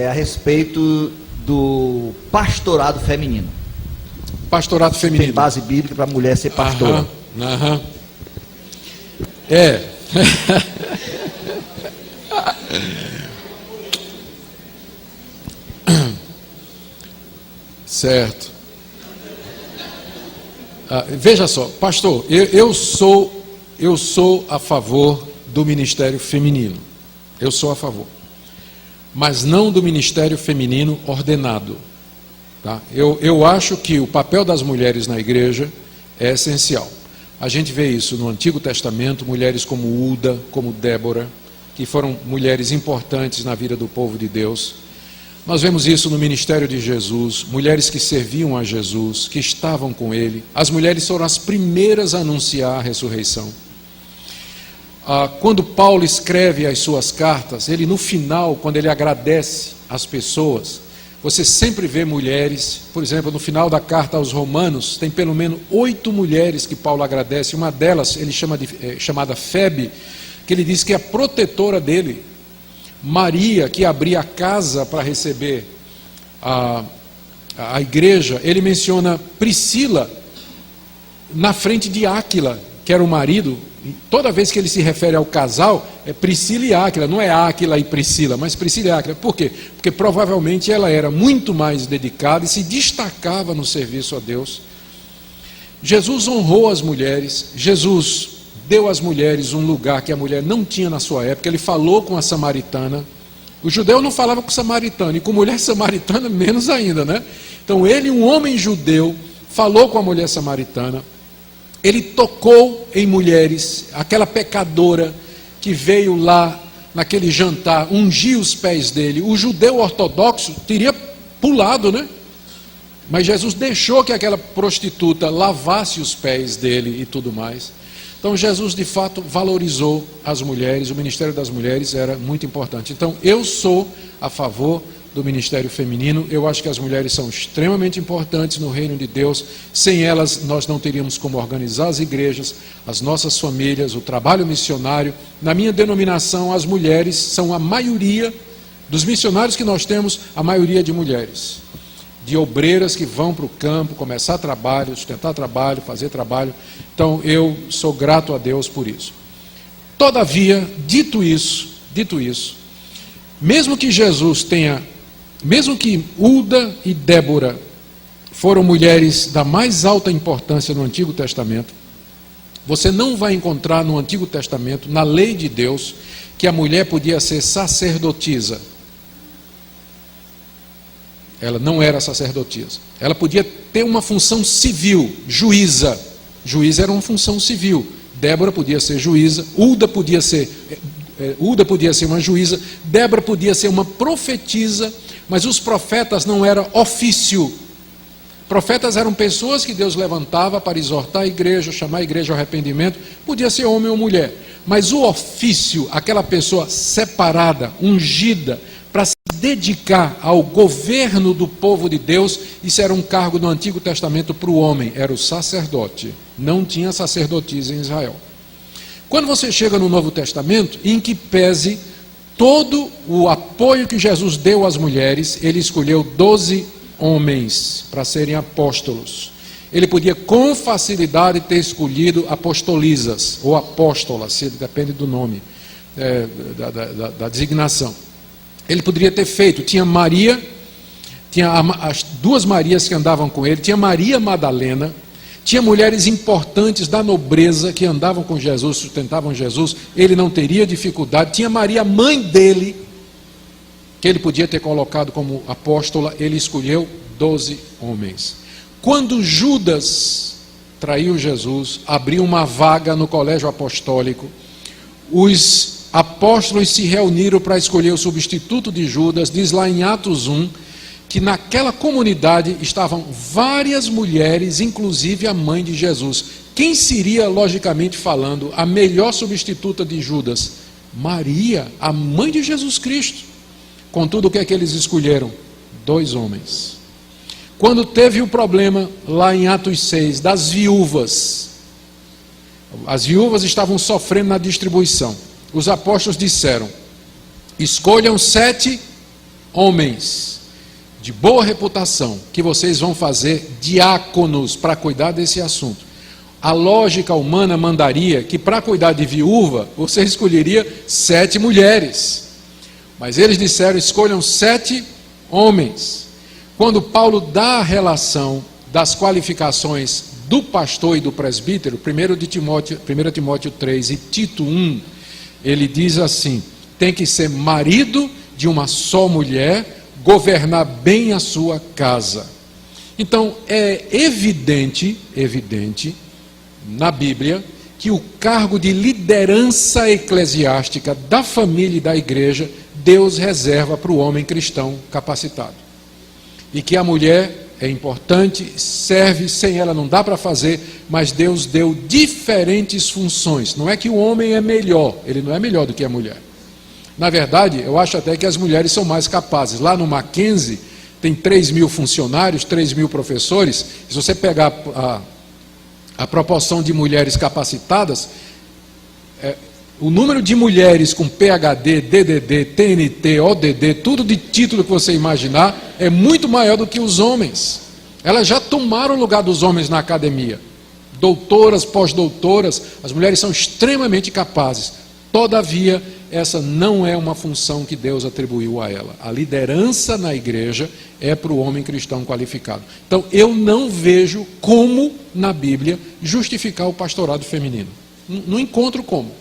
a respeito do pastorado feminino. Pastorado feminino. Tem base bíblica para a mulher ser pastora. Aham. É. Certo. Veja só, pastor, eu sou a favor do ministério feminino. Eu sou a favor. Mas não do ministério feminino ordenado. Tá? Eu acho que o papel das mulheres na igreja é essencial. A gente vê isso no Antigo Testamento, mulheres como Uda, como Débora, que foram mulheres importantes na vida do povo de Deus. Nós vemos isso no ministério de Jesus, mulheres que serviam a Jesus, que estavam com ele. As mulheres foram as primeiras a anunciar a ressurreição. Quando Paulo escreve as suas cartas, ele no final, quando ele agradece as pessoas, você sempre vê mulheres. Por exemplo, no final da carta aos Romanos, tem pelo menos 8 mulheres que Paulo agradece. Uma delas, ele chamada Febe, que ele diz que é a protetora dele. Maria, que abria a casa para receber a igreja. Ele menciona Priscila na frente de Áquila, que era o marido. Toda vez que ele se refere ao casal, é Priscila e Áquila, não é Áquila e Priscila, mas Priscila e Áquila. Por quê? Porque provavelmente ela era muito mais dedicada e se destacava no serviço a Deus. Jesus honrou as mulheres. Jesus deu às mulheres um lugar que a mulher não tinha na sua época. Ele falou com a samaritana. O judeu não falava com o samaritano, e com mulher samaritana menos ainda, né? Então ele, um homem judeu, falou com a mulher samaritana. Ele tocou em mulheres, aquela pecadora que veio lá naquele jantar, ungiu os pés dele. O judeu ortodoxo teria pulado, né? Mas Jesus deixou que aquela prostituta lavasse os pés dele e tudo mais. Então Jesus de fato valorizou as mulheres, o ministério das mulheres era muito importante. Então eu sou a favor do ministério feminino. Eu acho que as mulheres são extremamente importantes no reino de Deus. Sem elas nós não teríamos como organizar as igrejas, as nossas famílias, o trabalho missionário. Na minha denominação, as mulheres são a maioria dos missionários que nós temos, a maioria de mulheres, de obreiras que vão para o campo, começar trabalho, sustentar trabalho, fazer trabalho. Então eu sou grato a Deus por isso. Todavia, dito isso, mesmo que Uda e Débora foram mulheres da mais alta importância no Antigo Testamento, você não vai encontrar no Antigo Testamento, na lei de Deus, que a mulher podia ser sacerdotisa. Ela não era sacerdotisa. Ela podia ter uma função civil, juíza. Juíza era uma função civil. Débora podia ser juíza, Uda podia ser uma juíza, Débora podia ser uma profetisa, mas os profetas não eram ofício. Profetas eram pessoas que Deus levantava para exortar a igreja, chamar a igreja ao arrependimento. Podia ser homem ou mulher, mas o ofício, aquela pessoa separada, ungida, para se dedicar ao governo do povo de Deus, isso era um cargo no Antigo Testamento para o homem, era o sacerdote. Não tinha sacerdotisa em Israel. Quando você chega no Novo Testamento, em que pese todo o apoio que Jesus deu às mulheres, ele escolheu 12 homens para serem apóstolos. Ele podia com facilidade ter escolhido apostolisas ou apóstolas, depende do nome, da designação. Ele poderia ter feito, tinha Maria, tinha as 2 Marias que andavam com ele, tinha Maria Madalena, tinha mulheres importantes da nobreza que andavam com Jesus, sustentavam Jesus, ele não teria dificuldade. Tinha Maria, mãe dele, que ele podia ter colocado como apóstola. Ele escolheu 12 homens. Quando Judas traiu Jesus, abriu uma vaga no colégio apostólico, os apóstolos se reuniram para escolher o substituto de Judas. Diz lá em Atos 1, que naquela comunidade estavam várias mulheres, inclusive a mãe de Jesus. Quem seria, logicamente falando, a melhor substituta de Judas? Maria, a mãe de Jesus Cristo. Contudo, o que é que eles escolheram? 2 homens. Quando teve o problema, lá em Atos 6, das viúvas, as viúvas estavam sofrendo na distribuição. Os apóstolos disseram: escolham 7 homens de boa reputação que vocês vão fazer diáconos para cuidar desse assunto. A lógica humana mandaria que para cuidar de viúva, você escolheria 7 mulheres. Mas eles disseram, escolham 7 homens. Quando Paulo dá a relação das qualificações do pastor e do presbítero, 1 Timóteo 3 e Tito 1, ele diz assim, tem que ser marido de uma só mulher, governar bem a sua casa. Então, é evidente na Bíblia, que o cargo de liderança eclesiástica da família e da igreja, Deus reserva para o homem cristão capacitado. E que a mulher é importante, serve, sem ela não dá para fazer, mas Deus deu diferentes funções. Não é que o homem é melhor, ele não é melhor do que a mulher. Na verdade, eu acho até que as mulheres são mais capazes. Lá no Mackenzie, tem 3.000 funcionários, 3.000 professores. Se você pegar a proporção de mulheres capacitadas, o número de mulheres com PhD, DDD, TNT, ODD, tudo de título que você imaginar, é muito maior do que os homens. Elas já tomaram o lugar dos homens na academia. Doutoras, pós-doutoras, as mulheres são extremamente capazes. Todavia, essa não é uma função que Deus atribuiu a ela. A liderança na igreja é para o homem cristão qualificado. Então, eu não vejo como, na Bíblia, justificar o pastorado feminino. Não encontro como.